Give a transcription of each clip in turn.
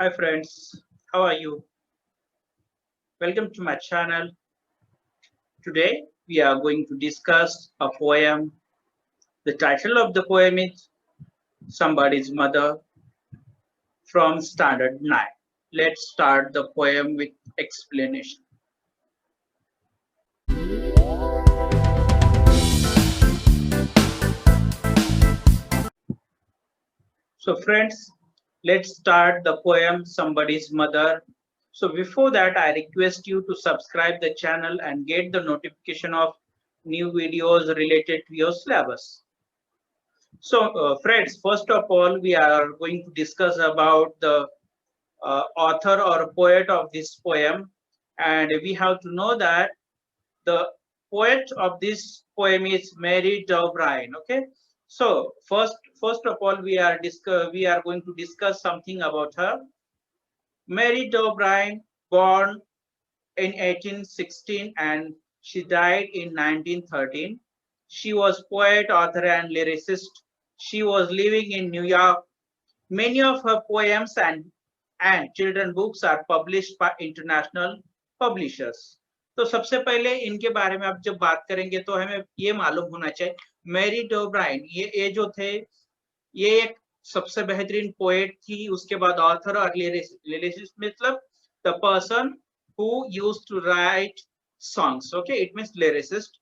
Hi friends, how are you? Welcome to my channel. Today we are going to discuss a poem. The title of the poem is Somebody's Mother from Standard 9. Let's start the poem with explanation. So friends, let's start the poem Somebody's Mother. So before that, I request you to subscribe the channel and get the notification of new videos related to your syllabus. So, friends, first of all, we are going to discuss about the author or poet of this poem, and we have to know that the poet of this poem is Mary O'Brien. Okay, so first of all, we are going to discuss something about her. Mary O'Brien, born in 1816 and she died in 1913. She was poet, author, and lyricist. She was living in New York. Many of her poems and children books are published by international publishers. तो सबसे पहले इनके बारे में आप जब बात करेंगे तो हमें ये मालूम होना चाहिए मैरी डोब्राइन ये जो थे ये एक सबसे बेहतरीन पोएट थी उसके बाद ऑथर और लिरिसिस्ट मतलब the person who used to write songs. Okay, it means lyricist.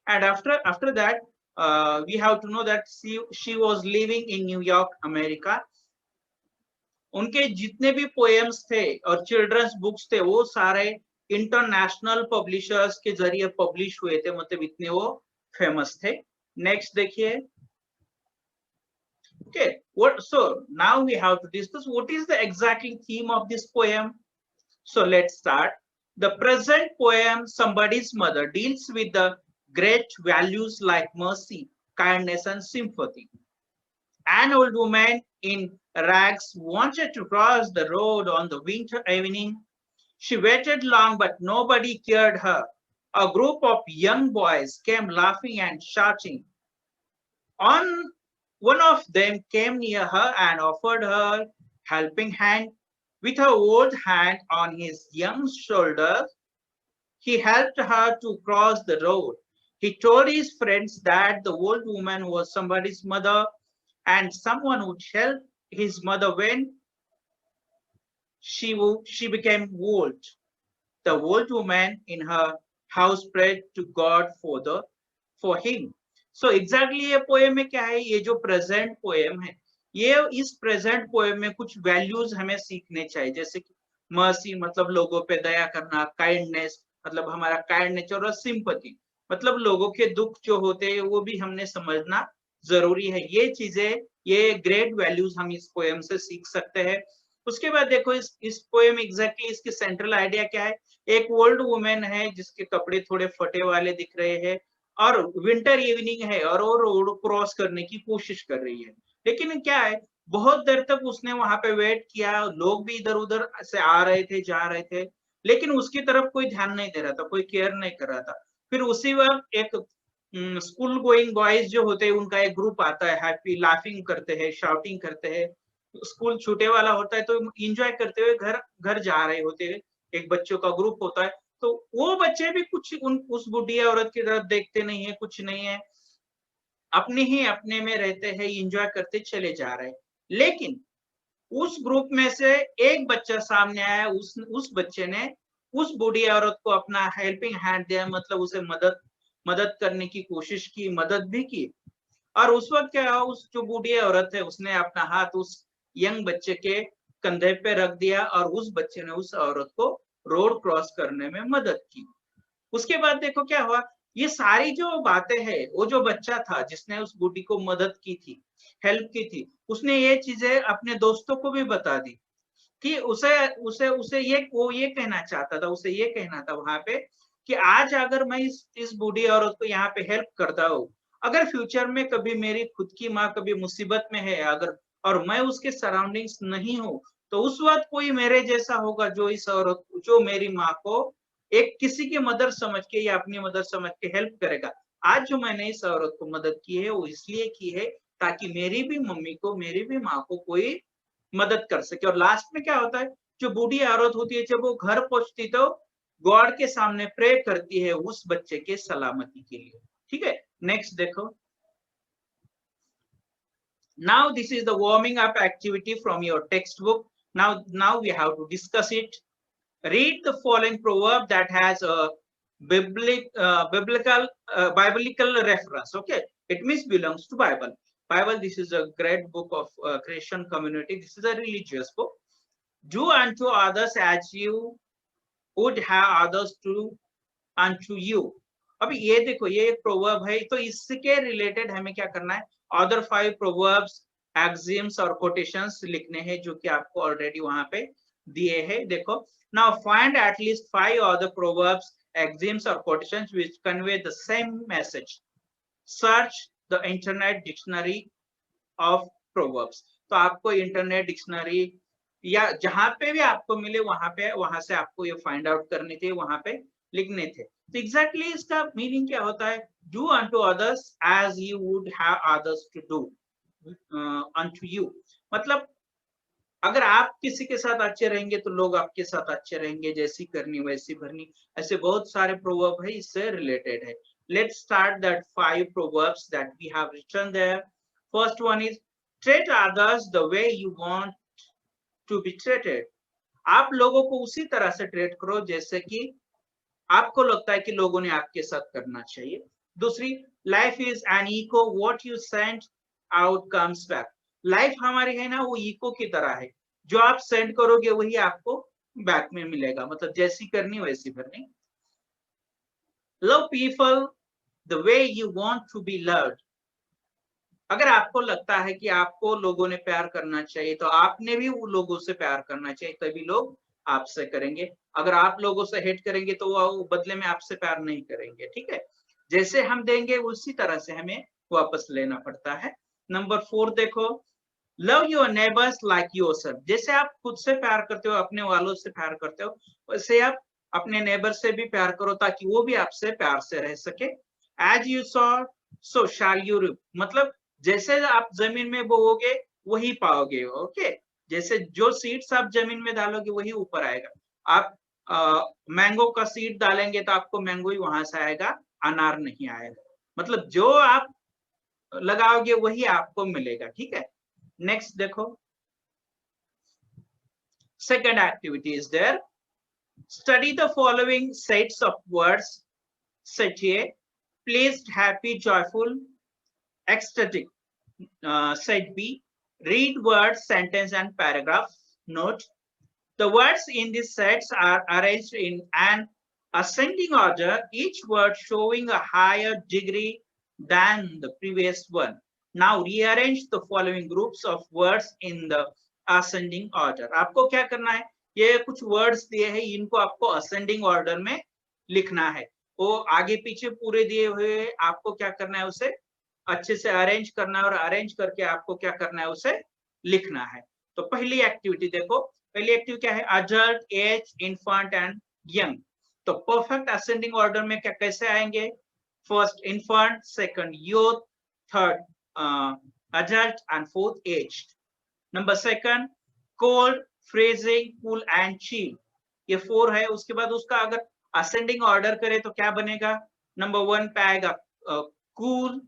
And after that, we have to know that she was living in New York, America. उनके जितने भी पोएम्स थे और चिल्ड्रंस बुक्स थे वो सारे इंटरनेशनल पब्लिशर्स के जरिए पब्लिश हुए थे, मतलब इतने वो फेमस थे. नेक्स्ट देखिए. Okay, so now we have to discuss what is the exactly theme of this poem. So let's start. The present poem, Somebody's Mother, deals with the great values like mercy, kindness, and sympathy. An old woman in rags wanted to cross the road on the winter evening. She waited long, but nobody cared her. A group of young boys came laughing and shouting. On one of them came near her and offered her helping hand. With her old hand on his young shoulder, he helped her to cross the road. He told his friends that the old woman was somebody's mother and someone would help his mother when she became old. The old woman in her house prayed to God for him. So exactly ये poem में क्या है, ये जो present poem है ये इस present poem में कुछ वैल्यूज हमें सीखने चाहिए, जैसे कि मर्सी मतलब लोगों पे दया करना, काइंडनेस मतलब हमारा काइंड नेचर, और सिंपैथी मतलब लोगों के दुख जो होते हैं वो भी हमने समझना जरूरी है. ये चीजें, ये ग्रेट वैल्यूज हम इस पोएम से सीख सकते हैं. उसके बाद देखो इस पोएम एग्जैक्टली इसकी सेंट्रल आइडिया क्या है. एक ओल्ड वुमेन है जिसके कपड़े थोड़े फटे वाले दिख रहे हैं और विंटर इवनिंग है और वो रोड क्रॉस करने की कोशिश कर रही है, लेकिन क्या है बहुत देर तक उसने वहां पे वेट किया, लोग भी इधर उधर से आ रहे थे जा रहे थे लेकिन उसकी तरफ कोई ध्यान नहीं दे रहा था, कोई केयर नहीं कर रहा था. फिर उसी वक्त एक स्कूल गोइंग बॉयज जो होते हैं उनका एक ग्रुप आता है, हैप्पी लाफिंग करते हैं, शाउटिंग करते हैं. स्कूल छूटे वाला होता है तो एंजॉय करते हुए घर घर जा रहे होते हैं, एक बच्चों का ग्रुप होता है. तो वो बच्चे भी कुछ उस बुढ़िया औरत की तरफ देखते नहीं है, कुछ नहीं है, अपने ही अपने में रहते हैं, एंजॉय करते चले जा रहे हैं. लेकिन उस ग्रुप में से एक बच्चा सामने आया, उस बच्चे ने उस बूढ़ी औरत को अपना हेल्पिंग हैंड दिया, मतलब उसे मदद करने की कोशिश की, मदद भी की. और उस वक्त क्या, उस जो बूढ़ी औरत है उसने अपना हाथ उस यंग बच्चे के कंधे पे रख दिया और उस बच्चे ने उस औरत को रोड क्रॉस करने में मदद की. उसके बाद देखो क्या हुआ, ये सारी जो बातें हैं, वो जो बच्चा था जिसने उस बूढ़ी को मदद की थी, हेल्प की थी, उसने ये चीजें अपने दोस्तों को भी बता दी कि उसे उसे उसे ये वो ये कहना चाहता था, उसे ये कहना था वहां पे कि आज अगर मैं इस बूढ़ी औरत को यहाँ पे हेल्प करता हूँ, अगर फ्यूचर में कभी मेरी खुद की माँ कभी मुसीबत में है अगर और मैं उसके सराउंडिंग्स नहीं हूँ तो उस वक्त कोई मेरे जैसा होगा जो इस औरत जो मेरी माँ को एक किसी की मदर समझ के या अपनी मदर समझ के हेल्प करेगा. आज जो मैंने इस औरत को मदद की है वो इसलिए की है ताकि मेरी भी मम्मी को, मेरी भी माँ को कोई मदद कर सके। और लास्ट में क्या होता है, जो बूढ़ी औरत होती है जब वो घर पहुंचती तो गॉड के सामने प्रे करती है उस बच्चे के सलामती के लिए। ठीक है, नेक्स्ट देखो। Now this is the warming up activity from your textbook. Now we have to discuss it. Read the following proverb that has a biblical reference. Okay, it means belongs to Bible. Bible, this is a great book of Christian community. This is a religious book. Do unto others as you would have others to unto you. अभी ये देखो, ये एक proverb है, तो इसके related हमें क्या करना है, अदर 5 प्रोवर्ब्स, एक्सिम्स और कोटेशंस लिखने हैं जो कि आपको ऑलरेडी वहां पे दिए हैं। देखो, now find at least 5 other proverbs, maxims और quotations which convey the same message. Search the internet dictionary of proverbs. तो आपको इंटरनेट डिक्शनरी या जहां पे भी आपको मिले वहां से आपको ये फाइंड आउट करने थे, वहां पे लिखने थे। तो एग्जैक्टली इसका मीनिंग क्या होता है, do unto others as you would have others to do unto you. मतलब अगर आप किसी के साथ अच्छे रहेंगे तो लोग आपके साथ अच्छे रहेंगे, जैसी करनी वैसी भरनी। ऐसे बहुत सारे प्रोवर्ब है, इससे रिलेटेड है। Let's start that 5 proverbs that we have written there. First one is treat others the way you want to be treated. आप लोगों को उसी तरह से ट्रीट करो जैसे कि आपको लगता है कि लोगों ने आपके साथ करना चाहिए। दूसरी, life is an echo, what you send out comes back. Life हमारी है ना, वो इको की तरह है, जो आप सेंड करोगे वही आपको बैक में मिलेगा, मतलब जैसी करनी वैसी भरनी। Love people the way you want to be loved. अगर आपको लगता है कि आपको लोगों ने प्यार करना चाहिए तो आपने भी वो लोगों से प्यार करना चाहिए, तभी लोग आपसे करेंगे। अगर आप लोगों से हेट करेंगे तो वो बदले में आपसे प्यार नहीं करेंगे। ठीक है, जैसे हम देंगे उसी तरह से हमें वापस लेना पड़ता है। नंबर 4 देखो, love your neighbours like yourself. जैसे आप खुद से प्यार करते हो, अपने वालों से प्यार करते हो, वैसे आप अपने नेबर से भी प्यार करो ताकि वो भी आपसे प्यार से रह सके। As you sow so shall you reap. मतलब जैसे आप जमीन में बोओगे वही पाओगे। ओके, जैसे जो सीड्स आप जमीन में डालोगे वही ऊपर आएगा। आप मैंगो का सीड डालेंगे तो आपको मैंगो ही वहां से आएगा, अनार नहीं आएगा। मतलब जो आप लगाओगे वही आपको मिलेगा। ठीक है, नेक्स्ट देखो, second activity is there. Study the following sets of words. Set a, pleased, happy, joyful, ecstatic. Set B, read words, sentence and paragraph. Note, the words in these sets are arranged in an ascending order, each word showing a higher degree than the previous one. Now rearrange the following groups of words in the ascending order. आपको क्या करना है, ये कुछ words दिए हैं, इनको आपको ascending order में लिखना है। वो आगे पीछे पूरे दिए हुए, आपको क्या करना है, उसे अच्छे से अरेंज करना है और अरेंज करके आपको क्या करना है, उसे लिखना है। तो पहली एक्टिविटी देखो, पहली एक्टिविटी क्या है, adult, age, infant and young. तो परफेक्ट असेंडिंग ऑर्डर में क्या कैसे आएंगे, first infant, second youth, third adult and fourth aged. Number second, cold, freezing, cool and chill, ये 4 है। उसके बाद उसका अगर असेंडिंग ऑर्डर करें तो क्या बनेगा, नंबर 1 पे आएगा cool,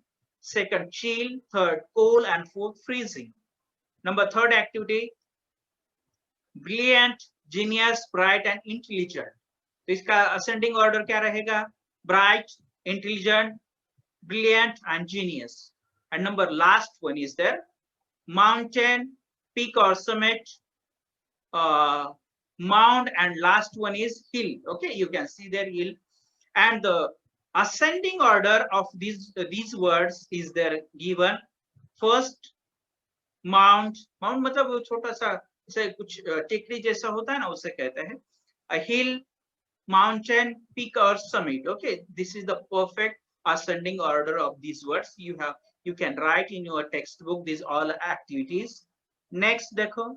second chill, third cold and fourth freezing. Number third activity, brilliant, genius, bright and intelligent. तो इसका ascending order क्या रहेगा, bright, intelligent, brilliant and genius. And number last one is there, mountain, peak or summit, mound, and last one is hill. Okay, you can see there hill. And the ascending order of these words is there given. First, mount. Mount मतलब वो छोटा सा जैसे कुछ टेकरी जैसा होता है ना, उसे कहते हैं। A hill, mountain, peak or summit. Okay, this is the perfect ascending order of these words. You can write in your textbook these all activities. Next देखो,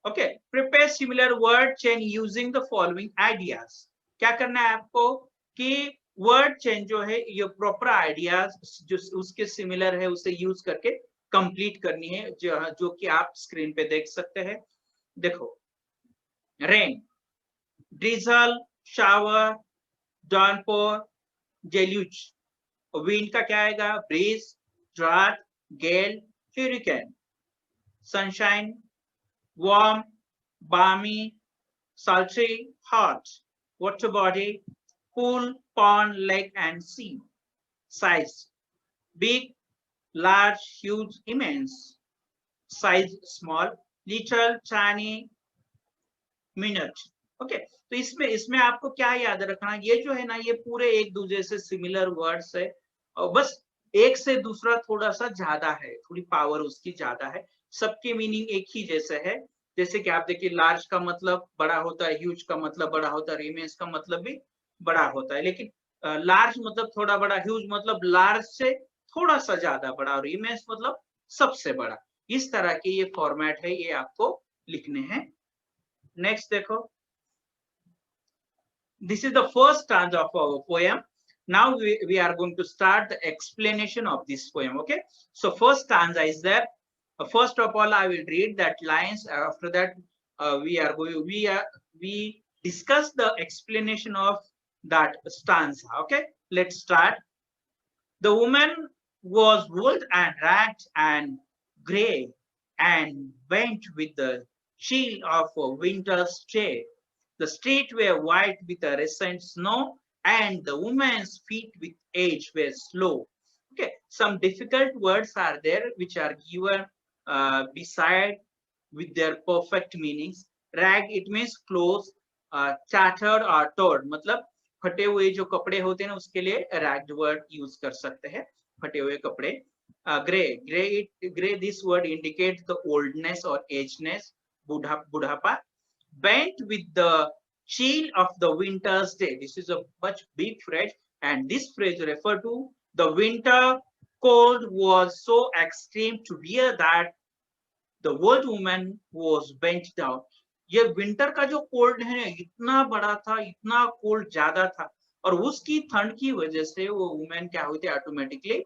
okay, prepare similar word chain using the following ideas. क्या करना है आपको कि word change जो है, ये proper ideas जो उसके सिमिलर है उसे यूज करके कंप्लीट करनी है, जो कि आप स्क्रीन पे देख सकते हैं। देखो, rain, drizzle, shower, downpour, deluge. Wind का क्या आएगा? Bridge, drought, Gayle, hurricane. Sunshine, warm, balmy, sultry, hot. Water body, pool, pond, lake, and sea. Size, big, large, huge, immense. Size, small, little, tiny, minute. Okay, तो इसमें इसमें आपको क्या याद रखना, ये जो है ना, ये पूरे एक दूसरे से सिमिलर वर्ड्स है, और बस एक से दूसरा थोड़ा सा ज्यादा है, थोड़ी पावर उसकी ज्यादा है, सबके मीनिंग एक ही जैसे है। जैसे कि आप देखिए, लार्ज का मतलब बड़ा होता है, ह्यूज का मतलब बड़ा होता है, इमेंस का मतलब भी बड़ा होता है, लेकिन लार्ज मतलब थोड़ा बड़ा, ह्यूज मतलब लार्ज से थोड़ा सा ज्यादा बड़ा, और इमेंस मतलब सबसे बड़ा। इस तरह के ये फॉर्मेट है, ये आपको लिखने हैं। नेक्स्ट देखो, this is the first stanza of our poem. Now we are going to start the explanation of this poem. Okay, so first stanza is there. First of all, I will read that lines. After that, we discuss the explanation of that stanza. Okay, let's start. The woman was old and ragged and grey, and went with the chill of a winter's day. The streets were white with a recent snow, and the woman's feet with age were slow. Okay, some difficult words are there which are given beside with their perfect meanings. Rag, it means clothes, tattered or torn, मतलब फटे हुए जो कपड़े होते हैं ना, उसके लिए ragged word use कर सकते हैं, फटे हुए कपड़े। Gray, this word indicates the oldness or ageness, बुढ़ापा। Bent with the chill of the winter's day. This is a much big phrase, and this phrase refers to the winter cold was so extreme to bear that the old woman was bent down. ये winter का जो cold है इतना बड़ा था, इतना cold ज्यादा था, और उसकी ठंड की वजह से वो वुमेन क्या हुई थी, ऑटोमेटिकली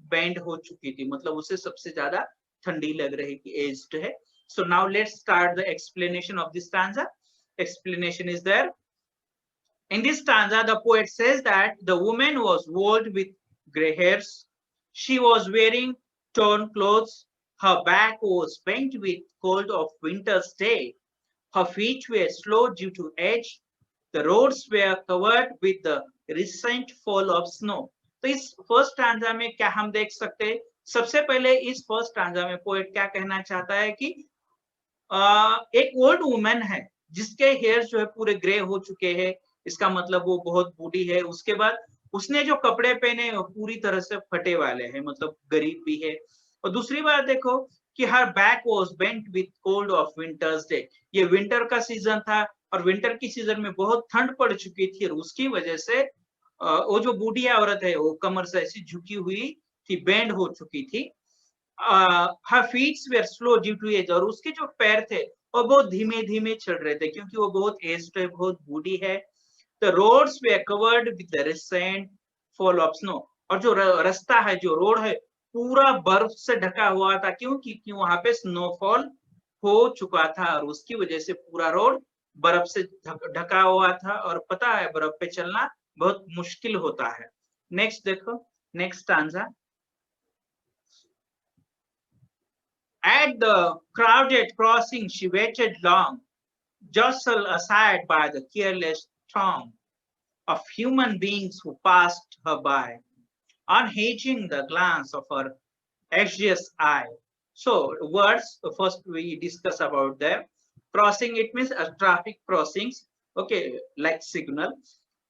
बेंड हो चुकी थी, मतलब उसे सबसे ज्यादा ठंडी लग रही थी, एज्ड है। So now let's start the explanation of this stanza. Explanation is there. In this stanza, the poet says that the woman was old with gray hairs. She was wearing torn clothes. Her back was bent with cold of winter's day. Her feet were slow due to age. The roads were covered with the recent fall of snow. तो इस first stanza में क्या हम देख सकते हैं? सबसे पहले इस फर्स्ट स्टैंजा में पोएट क्या कहना चाहता है कि एक ओल्ड वुमेन है जिसके हेयर जो है पूरे ग्रे हो चुके हैं, इसका मतलब वो बहुत बूढ़ी है। उसके बाद उसने जो कपड़े पहने पूरी तरह से फटे वाले हैं, मतलब गरीब भी है। और दूसरी बात देखो कि her back was bent with cold of winters day. ये विंटर का सीजन था, और विंटर की सीजन में बहुत ठंड पड़ चुकी थी, और उसकी वजह से वो जो बूढ़ी औरत है वो कमर से ऐसी झुकी हुई थी, बेंड हो चुकी थी। her feet were slow due to age, और उसके जो पैर थे वो बहुत धीमे धीमे चल रहे थे क्योंकि वो बहुत एज्ड है, बहुत बूढ़ी है। The roads were covered with the recent fall of snow, और जो रास्ता है, जो रोड है, पूरा बर्फ से ढका हुआ था। क्यों? क्योंकि वहां पे स्नोफॉल हो चुका था, और उसकी वजह से पूरा रोड बर्फ से ढका हुआ था, और पता है बर्फ पे चलना बहुत मुश्किल होता है। नेक्स्ट देखो, next stanza. At the crowded crossing, she waited long, jostled aside by the careless throng of human beings who passed her by, unheeding the glance of her anxious eye. So, words, first we discuss about them. Crossing, it means a traffic crossings, okay, like signal.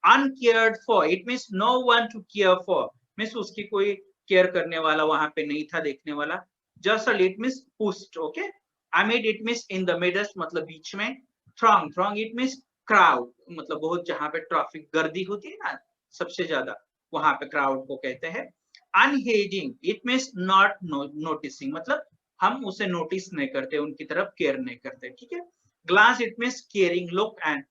Uncared for, it means no one to care for, means उसकी कोई care करने वाला वहां पे नहीं था, देखने वाला। Jostle, it means pushed, okay. Amid, it means in the midst, मतलब बीच में। Throng, it means crowd, मतलब बहुत जहां पे ट्रैफिक गर्दी होती है ना सबसे ज्यादा, वहां पे क्राउड को कहते हैं। Unheeding, it means not noticing, मतलब हम उसे नोटिस नहीं करते, उनकी तरफ केयर नहीं करते, ठीक है। Glance, it means caring look, and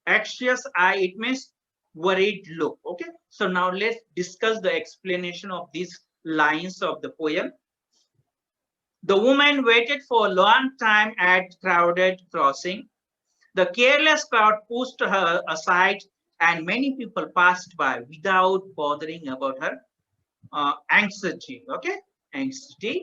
anxious eye, it means worried look, okay. So now let's discuss the explanation of these lines of the poem. The woman waited for a long time at crowded crossing. The careless crowd pushed her aside, and many people passed by without bothering about her anxiety. Okay, anxiety.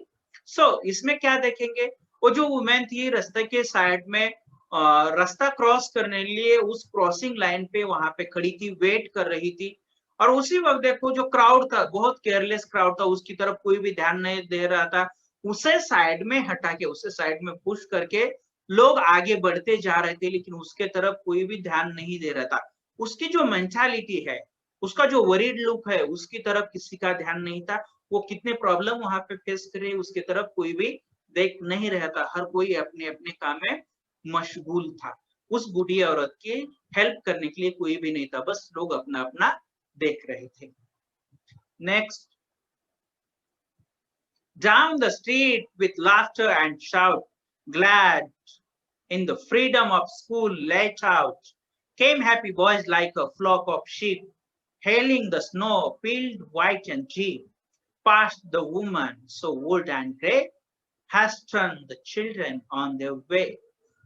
So इसमें क्या देखेंगे, वो जो women थी रास्ते के side में रास्ता क्रॉस करने के लिए उस क्रॉसिंग लाइन पे वहां पे खड़ी थी, वेट कर रही थी। और उसी वक्त देखो जो क्राउड था, बहुत केयरलेस क्राउड था, उसकी तरफ कोई भी ध्यान नहीं दे रहा था। उसे साइड में हटा के, उसे साइड में पुश करके लोग आगे बढ़ते जा रहे थे, लेकिन उसके तरफ कोई भी ध्यान नहीं दे रहा था। उसकी जो मेंटालिटी है, उसका जो वरीड लुक है, उसकी तरफ किसी का ध्यान नहीं था। वो कितने प्रॉब्लम वहां पे फेस कर रही है, उसके तरफ कोई भी देख नहीं रहा था। हर कोई अपने अपने काम में मशगूल था। उस बूढ़ी औरत की हेल्प करने के लिए कोई भी नहीं था, बस लोग अपना अपना देख रहे थे। Next, down the street with laughter and shout, glad in the freedom of school let out, came happy boys like a flock of sheep, hailing the snow, peeled white and deep, past the woman so old and grey, has turned the children on their way.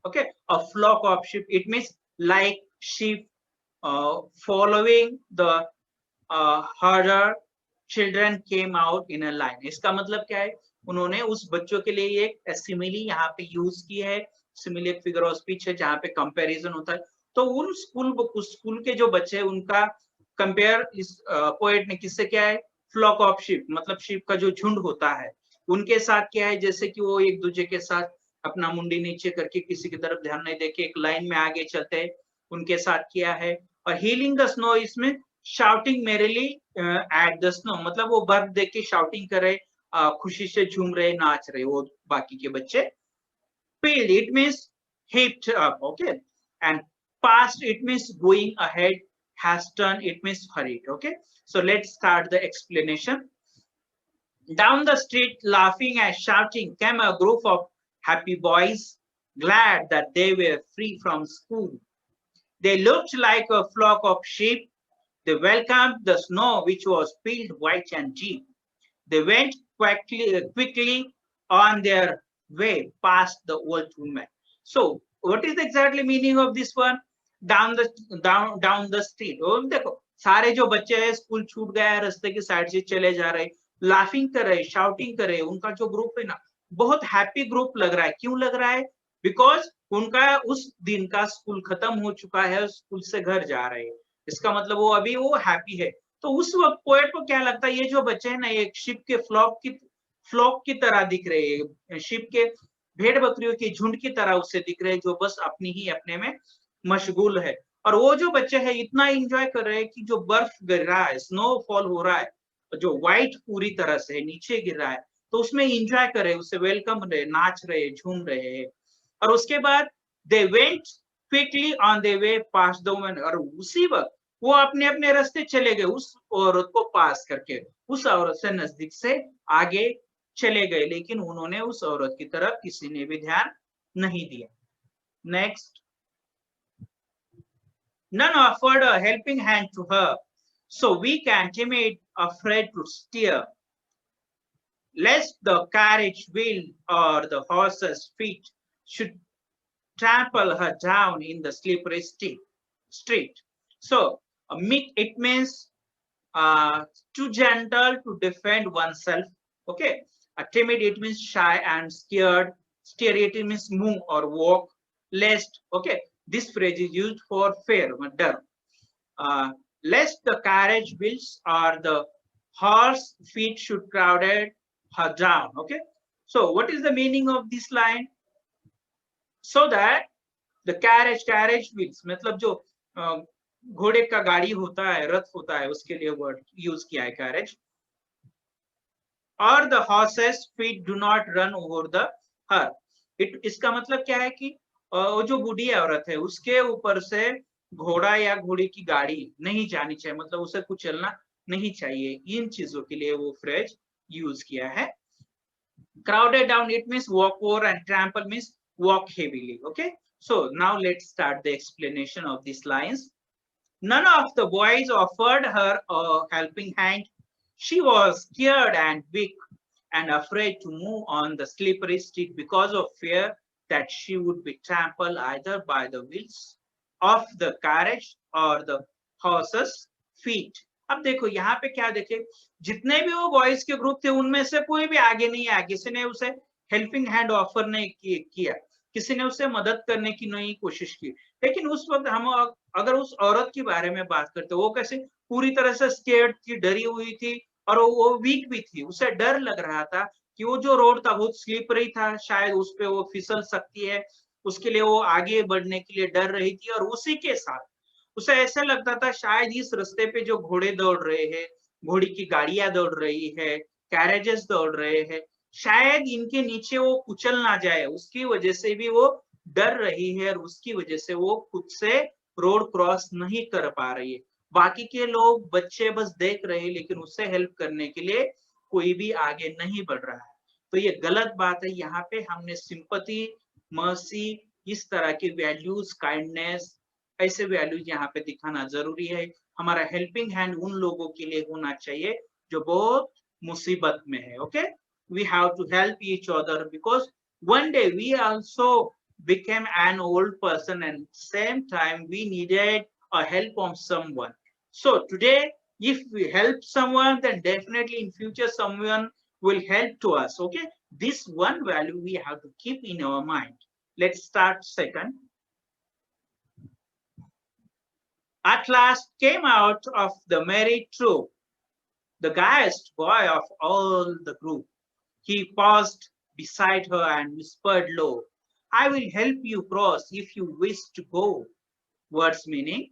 Okay, a flock of sheep, it means like sheep following the herder, children came out in a line. इसका मतलब क्या है, उन्होंने उस बच्चों के लिए एक सिमिली यहाँ पे यूज की है। सिमिली एक फिगर ऑफ स्पीच है जहाँ पे कंपैरिजन होता है। तो उन स्कूल के जो बच्चे हैं उनका कंपेयर इस पोएट ने किससे किया है, फ्लॉक ऑफ शीप, मतलब शीप का जो झुंड होता है उनके साथ किया है। जैसे कि वो एक दूसरे के साथ अपना मुंडी नीचे करके किसी की तरफ ध्यान नहीं देके एक लाइन में आगे चलते हैं, उनके साथ किया है। और हीलिंग द स्नो, इसमें शाउटिंग मेरेली एट द स्नो, मतलब वो बर्फ देख के शाउटिंग कर रहे, खुशी से झूम रहे, नाच रहे वो बाकी के बच्चे। Filled, it means heaped up, okay, and past, it means going ahead, has turned, it means hurried. Okay, so let's start the explanation. Down the street, laughing and shouting, came a group of happy boys, glad that they were free from school. They looked like a flock of sheep. They welcomed the snow, which was peeled white and deep. They went quickly on their way past the old woman. So, what is the exactly meaning of this one? Down the street. और देखो सारे जो बच्चे हैं school छूट गया है, रास्ते की साइड से चले जा रहे, लाफिंग कर रहे, शाउटिंग कर रहे। उनका जो ग्रुप है ना, बहुत हैप्पी ग्रुप लग रहा है। क्यों लग रहा है? बिकॉज उनका उस दिन का स्कूल खत्म हो चुका है, स्कूल से घर जा रहे हैं। इसका मतलब वो अभी वो हैप्पी है। तो उस वक्त पोएट को क्या लगता है, ये जो बच्चे हैं ना, एक शिप के फ्लॉक की तरह दिख रहे हैं, शिप के भेड़ बकरियों की झुंड की तरह उससे दिख रहे हैं, जो बस अपनी ही अपने में मशगूल है। और वो जो बच्चे हैं इतना एंजॉय कर रहे हैं कि जो बर्फ गिर रहा है, स्नोफॉल हो रहा है, जो व्हाइट पूरी तरह से नीचे गिर रहा है, तो उसमें एंजॉय कर रहे, उससे वेलकम रहे, नाच रहे, झूम रहे हैं। और उसके बाद they went quickly on the way pass the woman, और उसी वक्त वो अपने अपने रास्ते चले गए, उस औरत को पास करके, उस औरत से नजदीक से आगे चले गए, लेकिन उन्होंने उस औरत की तरफ किसी ने भी ध्यान नहीं दिया। Next, none offered a helping hand to her, so weak and timid, afraid to steer, lest the carriage wheel or the horse's feet should trample her down in the slippery street. So, it means too gentle to defend oneself. Okay, timid, it means shy and scared. Steer, it means move or walk. Lest, okay, this phrase is used for fear, dar. Lest the carriage wheels or the horse feet should crowded her down. Okay, so what is the meaning of this line? So that the carriage wheels, मतलब जो घोड़े का गाड़ी होता है, रथ होता है, उसके लिए वर्ड यूज किया है कैरेज। और the horses feet do not run over the her, इसका मतलब क्या है कि वो जो बूढ़ी औरत है उसके ऊपर से घोड़ा या घोड़े की गाड़ी नहीं जानी चाहिए, मतलब उसे कुचलना नहीं चाहिए। इन चीजों के लिए वो फ्रेज यूज किया है। Crowded down, it means walk over, and trample means walk heavily. Okay, so now let's start the explanation of these lines. None of the boys offered her a helping hand. She was scared and weak and afraid to move on the slippery street because of fear that she would be trampled either by the wheels of the carriage or the horses feet. अब देखो यहाँ पे क्या देखे, जितने भी वो boys के ग्रुप थे उनमें से कोई भी आगे नहीं आया, किसी ने उसे हेल्पिंग हैंड ऑफर नहीं किया, किसी ने उसे मदद करने की नहीं कोशिश की। लेकिन उस वक्त हम अगर उस औरत के बारे में बात करते, वो कैसे पूरी तरह से स्केर्ड थी, डरी हुई थी, और वो वीक भी थी। उसे डर लग रहा था कि वो जो रोड था बहुत स्लिपरी था, शायद उस पे वो फिसल सकती है, उसके लिए वो आगे बढ़ने के लिए डर रही थी। और उसी के साथ उसे ऐसा लगता था शायद इस रास्ते पे जो घोड़े दौड़ रहे हैं, घोड़ी की गाड़ियां दौड़ रही है, कैरेजेस दौड़ रहे हैं, शायद इनके नीचे वो कुचल ना जाए, उसकी वजह से भी वो डर रही है, और उसकी वजह से वो खुद से रोड क्रॉस नहीं कर पा रही है। बाकी के लोग, बच्चे बस देख रहे हैं, लेकिन उसे हेल्प करने के लिए कोई भी आगे नहीं बढ़ रहा है। तो ये गलत बात है। यहाँ पे हमने सिंपैथी, मर्सी, इस तरह की वैल्यूज, काइंडनेस, ऐसे वैल्यूज यहाँ पे दिखाना जरूरी है। हमारा हेल्पिंग हैंड उन लोगों के लिए होना चाहिए जो बहुत मुसीबत में है। Okay, we have to help each other because one day we also became an old person, and same time we needed a help from someone. So today if we help someone, then definitely in future someone will help to us. Okay, this one value we have to keep in our mind. Let's start second. At last came out of the merry troop the gayest boy of all the group. He paused beside her and whispered low, I will help you cross if you wish to go. Words meaning,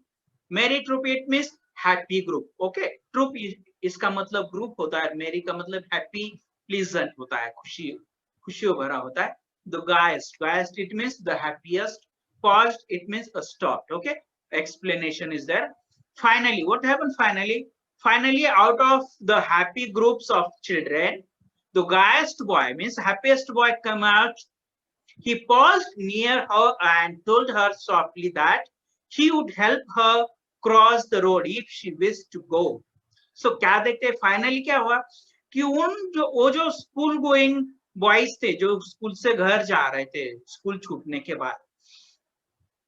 merry troop it means happy group. Okay, troop इसका मतलब group होता है, merry का मतलब happy, pleasant होता है, खुशियों भरा होता है। The gayest it means the happiest, paused it means a stopped. Okay, explanation is there. Finally, what happened finally? Finally, out of the happy groups of children, the gayest boy means happiest boy come out. He paused near her and told her softly that he would help her cross the road if she wished to go. So क्या देखते हैं finally क्या हुआ कि वो जो school going boys थे, जो स्कूल से घर जा रहे थे स्कूल छूटने के बाद,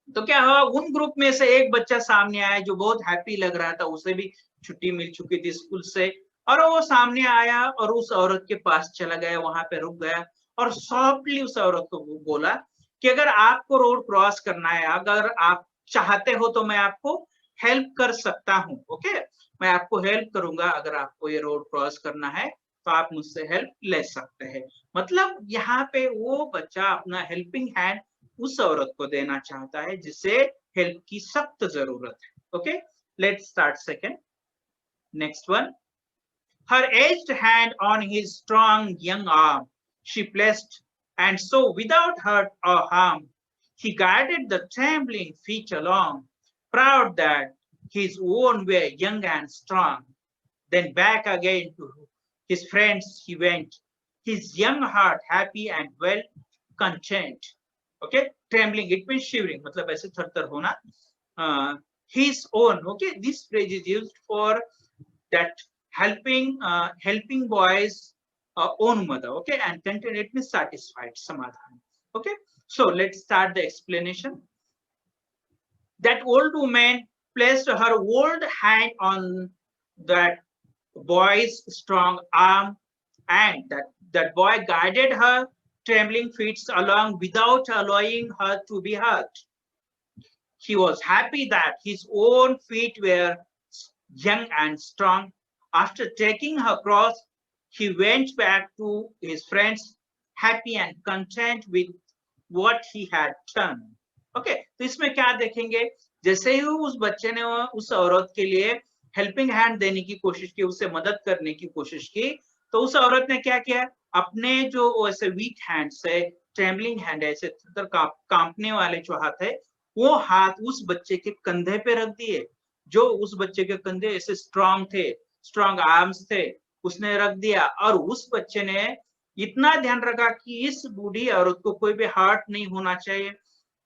तो क्या हुआ, उन ग्रुप में से एक बच्चा सामने आया जो बहुत हैप्पी लग रहा था, उसे भी छुट्टी मिल चुकी थी स्कूल से, और वो सामने आया और उस औरत के पास चला गया, वहां पे रुक गया और सॉफ्टली उस औरत को बोला कि अगर आपको रोड क्रॉस करना है, अगर आप चाहते हो तो मैं आपको हेल्प कर सकता हूँ। ओके, मैं आपको हेल्प करूंगा, अगर आपको ये रोड क्रॉस करना है तो आप मुझसे हेल्प ले सकते हैं। मतलब यहाँ पे वो बच्चा अपना हेल्पिंग हैंड उस औरत को देना चाहता है जिसे हेल्प की सख्त जरूरत है। Okay, let's start second. Next one, her aged hand on his strong young arm she placed, and so without hurt or harm he guided the trembling feet along, proud that his own were young and strong. Then back again to his friends he went, his young heart happy and well content. Okay, trembling it means shivering, मतलब ऐसे थरथर होना। His own, okay, this phrase is used for that helping boys own mother. Okay, and content it means satisfied, samadhan. Okay, so let's start the explanation. That old woman placed her old hand on that boy's strong arm, and that boy guided her trembling feet along without allowing her to be hurt. He was happy that his own feet were young and strong. After taking her cross, he went back to his friends, happy and content with what he had done. Okay, तो इसमें क्या देखेंगे, जैसे ही उस बच्चे ने उस औरत के लिए हेल्पिंग हैंड देने की कोशिश की, उसे मदद करने की कोशिश की, तो उस औरत ने क्या किया, अपने जो ऐसे वीक हैंड से, ट्रेम्बलिंग हैंड, ऐसे कांपने वाले जो हाथ है, वो हाथ उस बच्चे के कंधे पे रख दिए, जो उस बच्चे के कंधे ऐसे स्ट्रांग थे, स्ट्रांग आर्म्स थे, उसने रख दिया। और उस बच्चे ने इतना ध्यान रखा कि इस बूढ़ी औरत को कोई भी हर्ट नहीं होना चाहिए,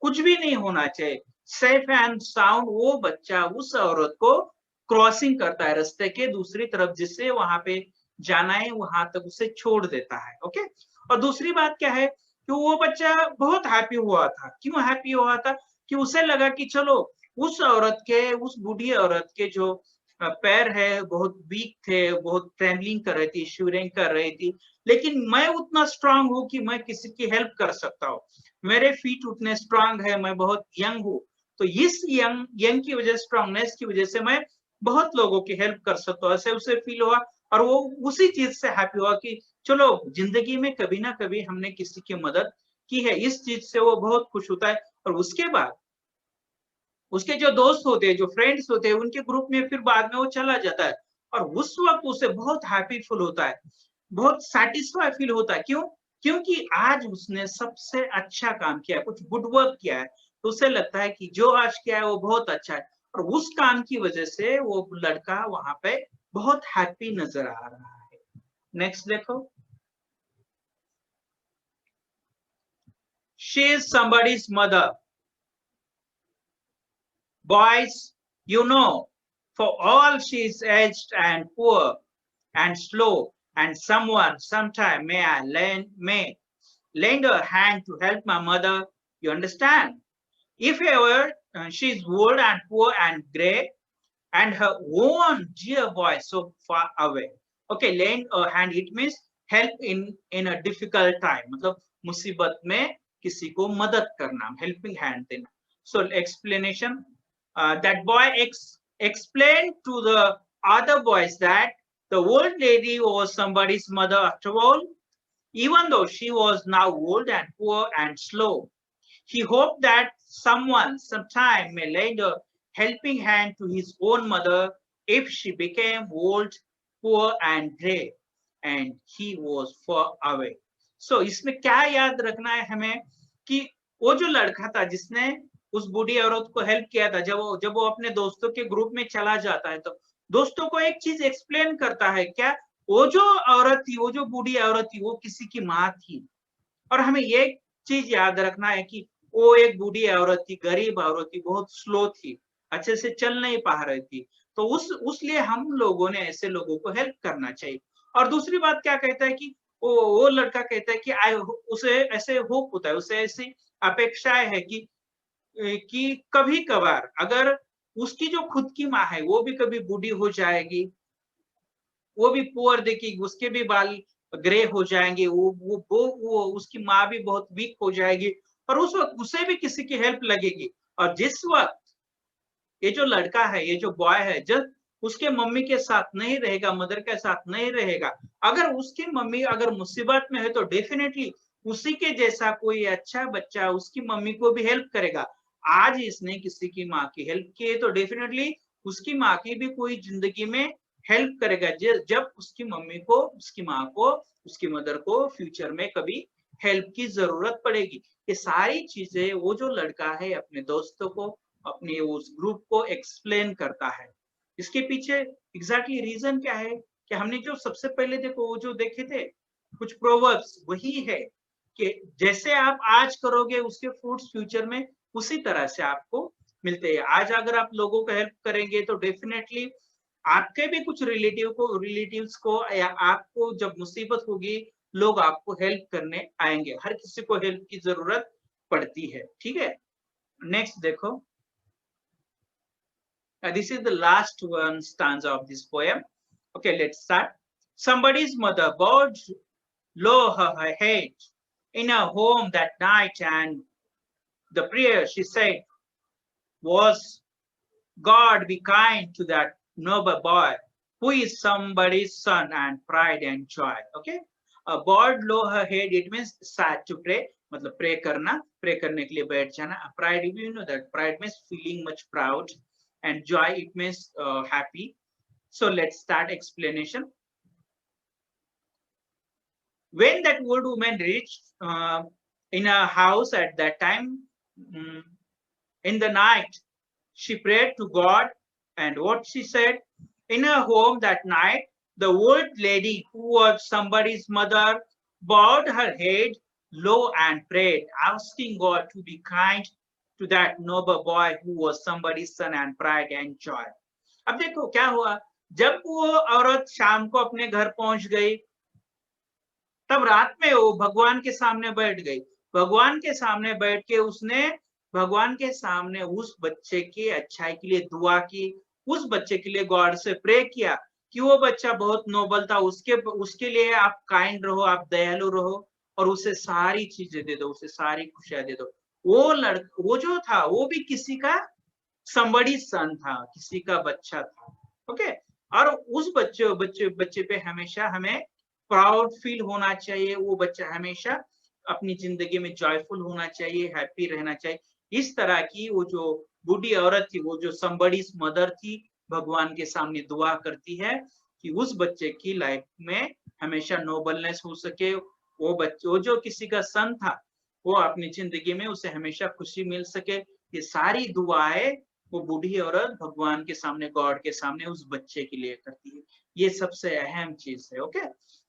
कुछ भी नहीं होना चाहिए, सेफ एंड साउंड वो बच्चा उस औरत को क्रॉसिंग करता है रास्ते के दूसरी तरफ, जिससे वहां पे जाना है वहां तक उसे छोड़ देता है। ओके, और दूसरी बात क्या है कि वो बच्चा बहुत हैप्पी हुआ था। क्यों हैप्पी हुआ था? कि उसे लगा कि चलो उस औरत के, उस बूढ़ी औरत के जो पैर है बहुत वीक थे, बहुत ट्रेमलिंग कर रही थी, शिवरिंग कर रही थी, लेकिन मैं उतना स्ट्रांग हूँ कि मैं किसी की हेल्प कर सकता हूँ। मेरे फीट उतने स्ट्रांग है, मैं बहुत यंग हूँ, तो इस यंग की वजह, स्ट्रांगनेस की वजह से मैं बहुत लोगों की हेल्प कर सकता हूँ, ऐसे उसे फील हुआ। और वो उसी चीज से हैप्पी हुआ कि चलो जिंदगी में कभी ना कभी हमने किसी की मदद की है, इस चीज से वो बहुत खुश होता है। और उसके बाद उसके जो दोस्त होते हैं, जो फ्रेंड्स होते हैं, उनके ग्रुप में फिर बाद में वो चला जाता है, और उस वक्त उसे बहुत हैप्पी फील होता है, बहुत सेटिस्फाई फील होता है। क्यों? क्योंकि आज उसने सबसे अच्छा काम किया है, कुछ गुड वर्क किया है, तो उसे लगता है कि जो आज किया है वो बहुत अच्छा है, और उस काम की वजह से वो लड़का वहां पे बहुत हैप्पी नजर आ रहा है। नेक्स्ट देखो, she is somebody's mother. Boys, you know, for all she is aged and poor and slow, and someone sometime may lend a hand to help my mother. You understand? If ever she is old and poor and grey, and her own dear boy so far away. Okay, lend a hand, it means help in a difficult time. मतलब मुसीबत में किसी को मदद करना, helping hand देना. So explanation, that boy explained to the other boys that the old lady was somebody's mother after all, even though she was now old and poor and slow. He hoped that someone sometime may lend a helping hand to his own mother if she became old, poor and grey and he was far away. So इसमें क्या याद रखना है हमें कि वो जो लड़का था जिसने उस बूढ़ी औरत को हेल्प किया था, जब वो अपने दोस्तों के ग्रुप में चला जाता है, तो दोस्तों को एक चीज एक्सप्लेन करता है क्या, वो जो औरत थी, वो जो बूढ़ी औरत थी, वो किसी की माँ थी। और हमें ये चीज याद रखना है कि वो एक बूढ़ी औरत थी, गरीब औरत थी, बहुत स्लो थी, अच्छे से चल नहीं पा रही थी, तो उसलिए हम लोगों ने ऐसे लोगों को हेल्प करना चाहिए। और दूसरी बात क्या कहता है कि वो लड़का कहता है कि उसे ऐसे होप होता है, उसे ऐसी अपेक्षाएं है कि कभी कभार अगर उसकी जो खुद की माँ है वो भी कभी बूढ़ी हो जाएगी, वो भी पुअर देखी, उसके भी बाल ग्रे हो जाएंगे, वो उसकी माँ भी बहुत वीक हो जाएगी, और उस वक्त उसे भी किसी की हेल्प लगेगी। और जिस वक्त ये जो लड़का है, ये जो बॉय है, जब उसके मम्मी के साथ नहीं रहेगा, मदर के साथ नहीं रहेगा, अगर उसकी मम्मी अगर मुसीबत में है, तो डेफिनेटली उसी के जैसा कोई अच्छा बच्चा उसकी मम्मी को भी हेल्प करेगा। आज इसने किसी की माँ की हेल्प की है, तो डेफिनेटली उसकी माँ की भी कोई जिंदगी में हेल्प करेगा, जब उसकी मम्मी को, उसकी माँ को, उसकी मदर को फ्यूचर में कभी हेल्प की जरूरत पड़ेगी। ये सारी चीजें वो जो लड़का है अपने दोस्तों को, अपने उस ग्रुप को एक्सप्लेन करता है। इसके पीछे एग्जैक्टली रीजन क्या है कि हमने जो सबसे पहले देखो, वो जो देखे थे कुछ प्रोवर्ब्स, वही है कि जैसे आप आज करोगे उसके फ्रूट्स फ्यूचर में उसी तरह से आपको मिलते हैं। आज अगर आप लोगों को हेल्प करेंगे तो डेफिनेटली आपके भी कुछ रिलेटिव्स को या आपको जब मुसीबत होगी, लोग आपको हेल्प करने आएंगे। हर किसी को हेल्प की जरूरत पड़ती है, ठीक है। नेक्स्ट देखो, this is the last one stanza of this poem. Okay, let's start. Somebody's mother bowed low her head in her home that night, and the prayer she said was, God be kind to that noble boy who is somebody's son and pride and joy. Okay, bowed low her head, it means sat to pray, मतलब pray करना, pray करने के लिए बैठ जाना। Pride, you know that pride means feeling much proud, and joy it means happy. So let's start explanation. When that old woman reached in her house at that time, in the night, she prayed to God, and what she said, in her home that night, the old lady who was somebody's mother bowed her head low and prayed, asking God to be kind to that noble boy who was somebody's son and pride and joy. अब देखो क्या हुआ, जब वो औरत शाम को अपने घर पहुंच गई, तब रात में वो भगवान के सामने बैठ गई। भगवान के सामने बैठ के उसने भगवान के सामने उस बच्चे की अच्छाई के लिए दुआ की, उस बच्चे के लिए गॉड से प्रे किया कि वो बच्चा बहुत नोबल था, उसके लिए आप काइंड रहो, आप दयालु रहो और उसे सारी चीजें दे दो, उसे सारी खुशियां दे दो। वो जो था वो भी किसी का somebody's सन था, किसी का बच्चा था। ओके, और उस बच्चे पे हमेशा हमें प्राउड फील होना चाहिए। वो बच्चा हमेशा अपनी जिंदगी में जॉयफुल होना चाहिए, हैप्पी रहना चाहिए। इस तरह की वो जो बूढ़ी औरत थी, वो जो somebody's मदर थी, भगवान के सामने दुआ करती है कि उस बच्चे की लाइफ में हमेशा नोबलनेस हो सके। वो जो किसी का सन था, वो अपनी जिंदगी में उसे हमेशा खुशी मिल सके। ये सारी दुआएं वो बूढ़ी औरत भगवान के सामने, गॉड के सामने उस बच्चे के लिए करती है। ये सबसे अहम चीज है। ओके,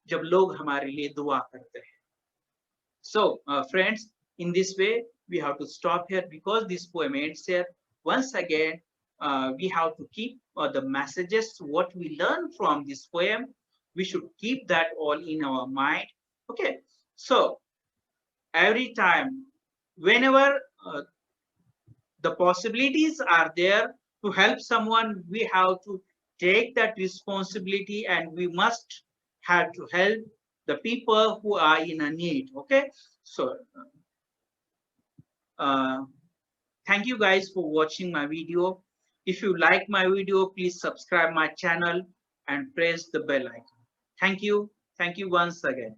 जब लोग हमारे लिए दुआ करते हैं। So friends, in this way we have to stop here because this poem ends here. Once again, we have to keep the messages what we learn from this poem. We should keep that all in our mind. Okay, so every time, whenever the possibilities are there to help someone, we have to take that responsibility and we must have to help the people who are in a need. Okay, so uh, thank you guys for watching my video. If you like my video, please subscribe my channel and press the bell icon. Thank you once again.